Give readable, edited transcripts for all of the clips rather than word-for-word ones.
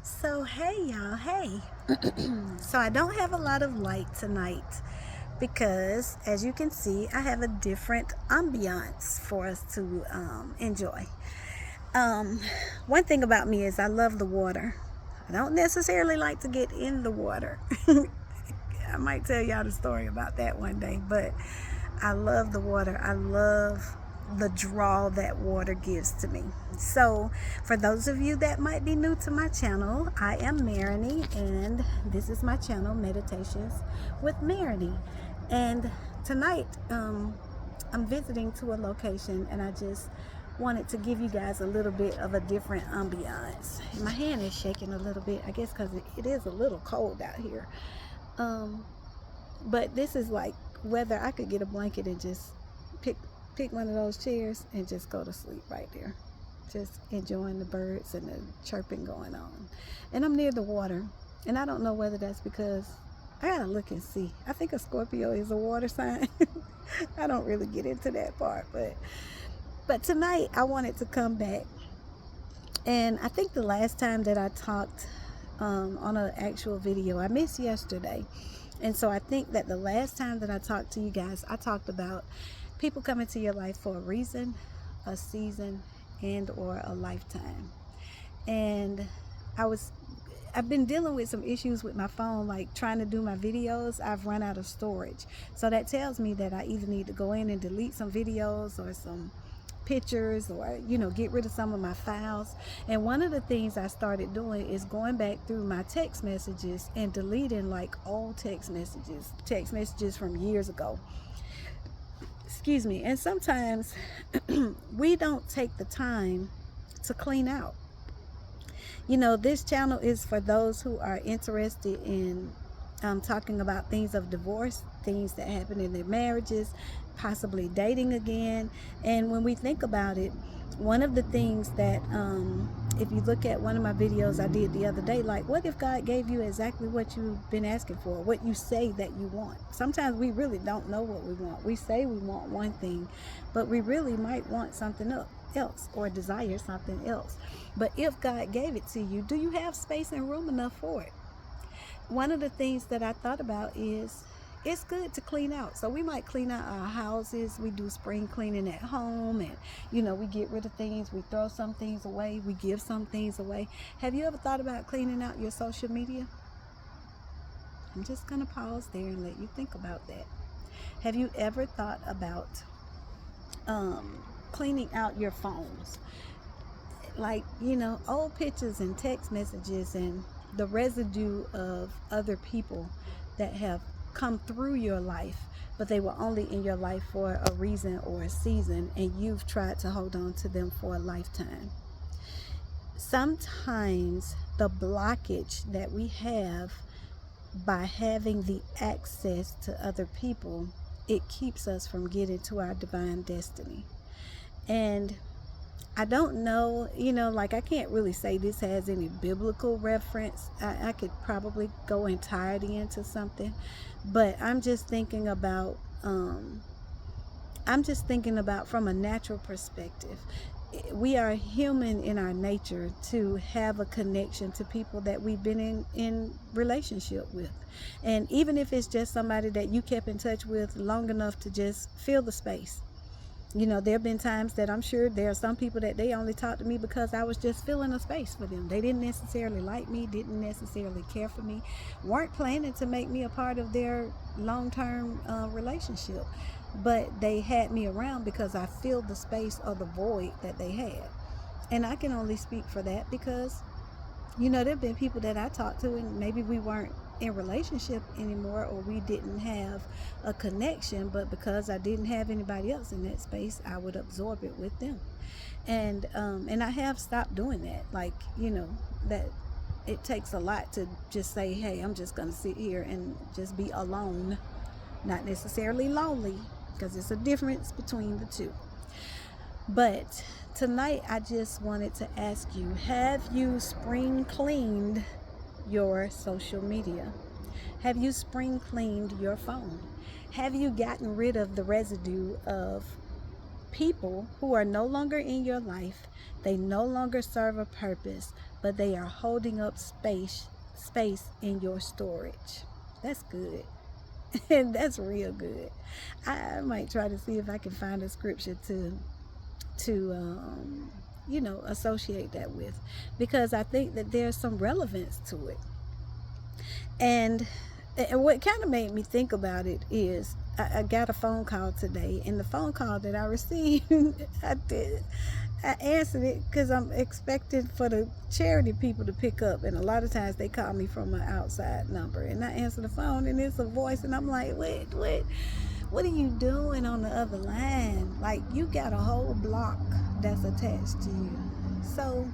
So hey y'all, hey. So I don't have a lot of light tonight because as you can see I have a different ambiance for us to enjoy. Um, One thing about me is I love the water. I don't necessarily like to get in the water. I might tell y'all the story about that one day, but I love the water. I love the draw that water gives to me. So, for those of you that might be new to my channel, I am Marini, and this is my channel, Meditations with Marini. And tonight, I'm visiting to a location, and I just wanted to give you guys a little bit of a different ambiance. My hand is shaking a little bit, I guess, because it is a little cold out here. Um, but this is like whether I could get a blanket and just pick pick one of those chairs and just go to sleep right there. Just enjoying the birds and the chirping going on. And I'm near the water. And I don't know whether that's because I gotta look and see. I think a Scorpio is a water sign. I don't really get into that part, but tonight I wanted to come back. And I think the last time that I talked on an actual video, I missed yesterday. And so I think that the last time that I talked to you guys, I talked about people coming to your life for a reason, a season, and or a lifetime. And I was I've been dealing with some issues with my phone, like trying to do my videos. I've run out of storage. So that tells me that I either need to go in and delete some videos or some pictures, or get rid of some of my files. And one of the things I started doing is going back through my text messages and deleting like old text messages from years ago. Excuse me. And sometimes we don't take the time to clean out. This channel is for those who are interested in talking about things of divorce, things that happen in their marriages, possibly dating again. And when we think about it, one of the things that, if you look at one of my videos I did the other day, like, what if God gave you exactly what you've been asking for, what you say that you want? Sometimes we really don't know what we want. We say we want one thing, but we really might want something else or desire something else. But if God gave it to you, do you have space and room enough for it? One of the things that I thought about is it's good to clean out. So we might clean out our houses. We do spring cleaning at home, and we get rid of things. We throw some things away. We give some things away. Have you ever thought about cleaning out your social media? I'm just going to pause there and let you think about that. Have you ever thought about cleaning out your phones? Like, old pictures and text messages and the residue of other people that have come through your life, but they were only in your life for a reason or a season, and you've tried to hold on to them for a lifetime. Sometimes the blockage that we have by having the access to other people, it keeps us from getting to our divine destiny. And I don't know, like, I can't really say this has any biblical reference. I could probably go entirely into something, but I'm just thinking about from a natural perspective. We are human in our nature to have a connection to people that we've been in relationship with. And even if it's just somebody that you kept in touch with long enough to just fill the space. There have been times that I'm sure there are some people that they only talk to me because I was just filling a space for them. They didn't necessarily like me, didn't necessarily care for me, weren't planning to make me a part of their long-term relationship. But they had me around because I filled the space or the void that they had. And I can only speak for that because there have been people that I talked to and maybe we weren't in relationship anymore, or we didn't have a connection, but because I didn't have anybody else in that space, I would absorb it with them. And I have stopped doing that. Like, that it takes a lot to just say, hey, I'm just going to sit here and just be alone, not necessarily lonely, because it's a difference between the two. But tonight I just wanted to ask you, have you spring cleaned your social media? Have you spring cleaned your phone? Have you gotten rid of the residue of People who are no longer in your life, they no longer serve a purpose, but they are holding up space in your storage. That's good. And that's real good. I might try to see if I can find a scripture to associate that with, because I think that there's some relevance to it. And what kind of made me think about it is I got a phone call today, and the phone call that I received, I answered it because I'm expecting for the charity people to pick up, and a lot of times they call me from an outside number, and I answer the phone and it's a voice, and I'm like, what are you doing on the other line? Like, you got a whole block that's attached to you. So,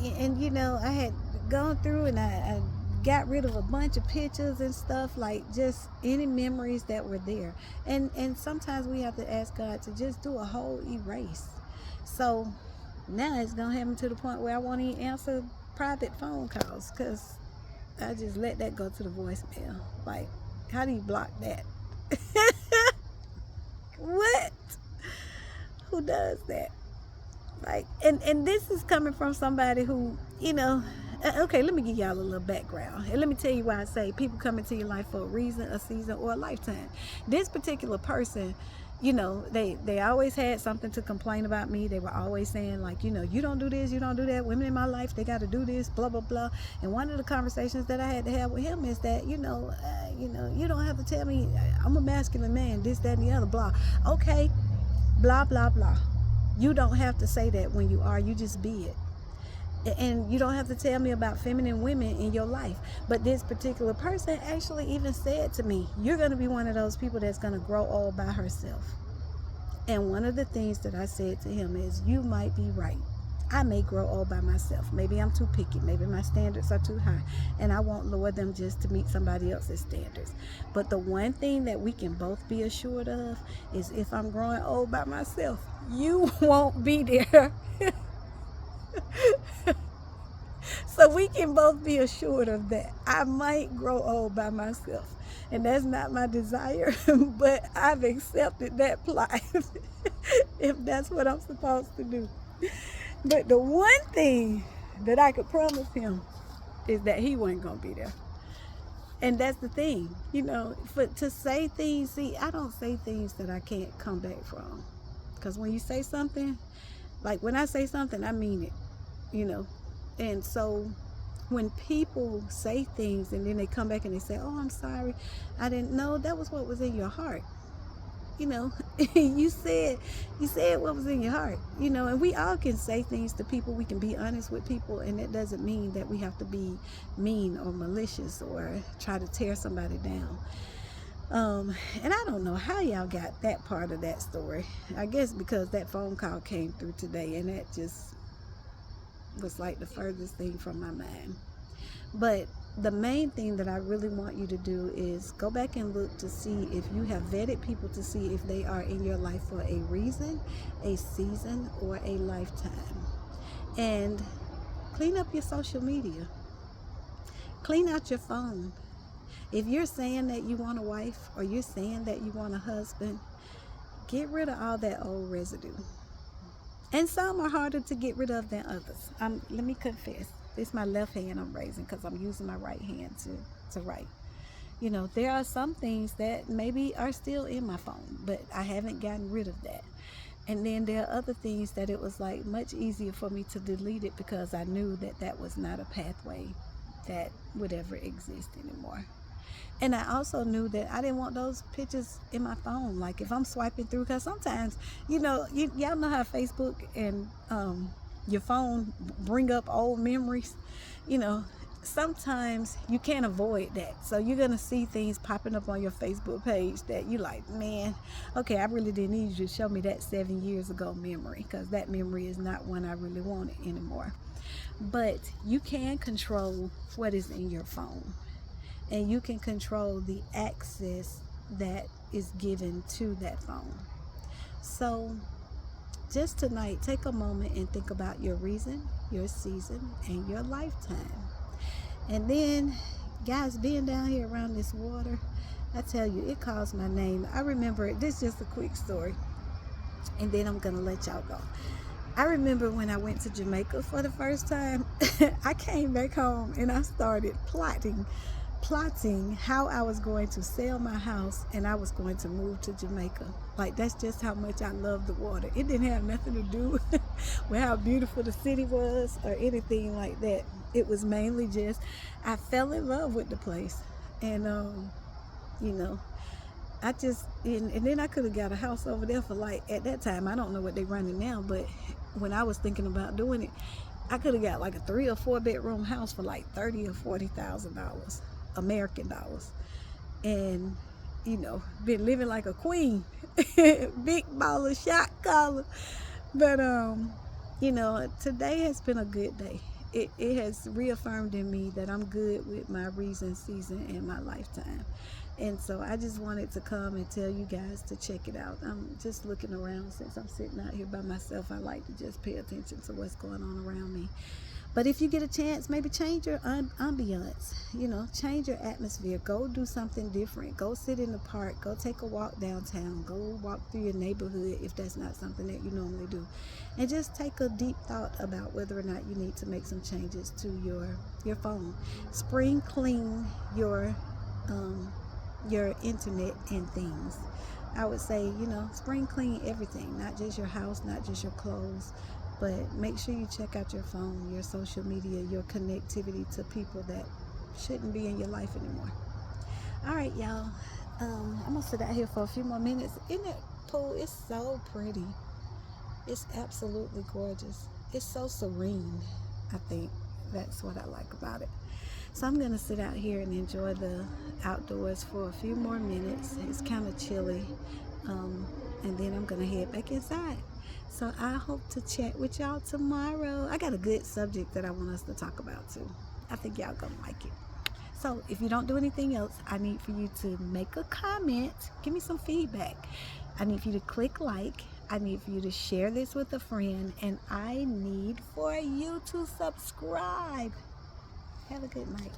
and I had gone through and I got rid of a bunch of pictures and stuff, like just any memories that were there. And sometimes we have to ask God to just do a whole erase. So now it's gonna happen to the point where I won't even answer private phone calls, because I just let that go to the voicemail. Like, how do you block that? What? Who does that? Like, and this is coming from somebody who, okay, let me give y'all a little background, and let me tell you why I say people come into your life for a reason, a season, or a lifetime. This particular person, they always had something to complain about me. They were always saying, like, you don't do this, you don't do that, women in my life, they got to do this, blah blah blah. And one of the conversations that I had to have with him is that you don't have to tell me I'm a masculine man, this, that, and the other, blah. Okay, blah blah blah. You don't have to say that when you are. You just be it. And you don't have to tell me about feminine women in your life. But this particular person actually even said to me, you're going to be one of those people that's going to grow old by herself. And one of the things that I said to him is, you might be right. I may grow old by myself. Maybe I'm too picky. Maybe my standards are too high, and I won't lower them just to meet somebody else's standards. But the one thing that we can both be assured of is, if I'm growing old by myself, you won't be there. So we can both be assured of that. I might grow old by myself, and that's not my desire, but I've accepted that plight if that's what I'm supposed to do. But the one thing that I could promise him is that he wasn't going to be there. And that's the thing, to say things. See, I don't say things that I can't come back from. Because when you say something, like when I say something, I mean it, And so when people say things and then they come back and they say, oh, I'm sorry, I didn't know, that was what was in your heart. You said what was in your heart, and we all can say things to people. We can be honest with people, and that doesn't mean that we have to be mean or malicious or try to tear somebody down. And I don't know how y'all got that part of that story. I guess because that phone call came through today, and that just was like the furthest thing from my mind. But the main thing that I really want you to do is go back and look to see if you have vetted people, to see if they are in your life for a reason, a season, or a lifetime. And clean up your social media. Clean out your phone. If you're saying that you want a wife, or you're saying that you want a husband, get rid of all that old residue. And some are harder to get rid of than others. Let me confess. It's my left hand I'm raising because I'm using my right hand to write. There are some things that maybe are still in my phone, but I haven't gotten rid of that. And then there are other things that it was like much easier for me to delete it, because I knew that that was not a pathway that would ever exist anymore. And I also knew that I didn't want those pictures in my phone. Like, if I'm swiping through, because sometimes, y'all know how Facebook and your phone bring up old memories. Sometimes you can't avoid that. So you're going to see things popping up on your Facebook page that you like, man, okay, I really didn't need you to show me that 7 years ago memory, because that memory is not one I really wanted anymore. But you can control what is in your phone. And you can control the access that is given to that phone. So just tonight, take a moment and think about your reason, your season, and your lifetime. And then, guys, being down here around this water, I tell you, it calls my name. I remember it. This is just a quick story. and then I'm gonna let y'all go. I remember when I went to Jamaica for the first time, I came back home and I started plotting how I was going to sell my house and I was going to move to Jamaica. Like, that's just how much I love the water. It didn't have nothing to do with how beautiful the city was or anything like that. It was mainly just I fell in love with the place. And you know, I just and then I could have got a house over there for, like, at that time, I don't know what they're running now, but when I was thinking about doing it, I could have got like a 3 or 4 bedroom house for like $30,000 or $40,000 American dollars, and been living like a queen, big baller, shot caller. But today has been a good day. It has reaffirmed in me that I'm good with my reason, season, and my lifetime. And so I just wanted to come and tell you guys to check it out. I'm just looking around. Since I'm sitting out here by myself, I like to just pay attention to what's going on around me. But if you get a chance, maybe change your ambiance, change your atmosphere. Go do something different. Go sit in the park. Go take a walk downtown. Go walk through your neighborhood if that's not something that you normally do. And just take a deep thought about whether or not you need to make some changes to your phone. Spring clean your internet and things. I would say, spring clean everything, not just your house, not just your clothes, but make sure you check out your phone, your social media, your connectivity to people that shouldn't be in your life anymore. All right, y'all. I'm going to sit out here for a few more minutes. Isn't that pool? It's so pretty. It's absolutely gorgeous. It's so serene, I think. That's what I like about it. So I'm going to sit out here and enjoy the outdoors for a few more minutes. It's kind of chilly. And then I'm going to head back inside. So I hope to chat with y'all tomorrow. I got a good subject that I want us to talk about too. I think y'all gonna like it. So if you don't do anything else, I need for you to make a comment. Give me some feedback. I need for you to click like. I need for you to share this with a friend. And I need for you to subscribe. Have a good night.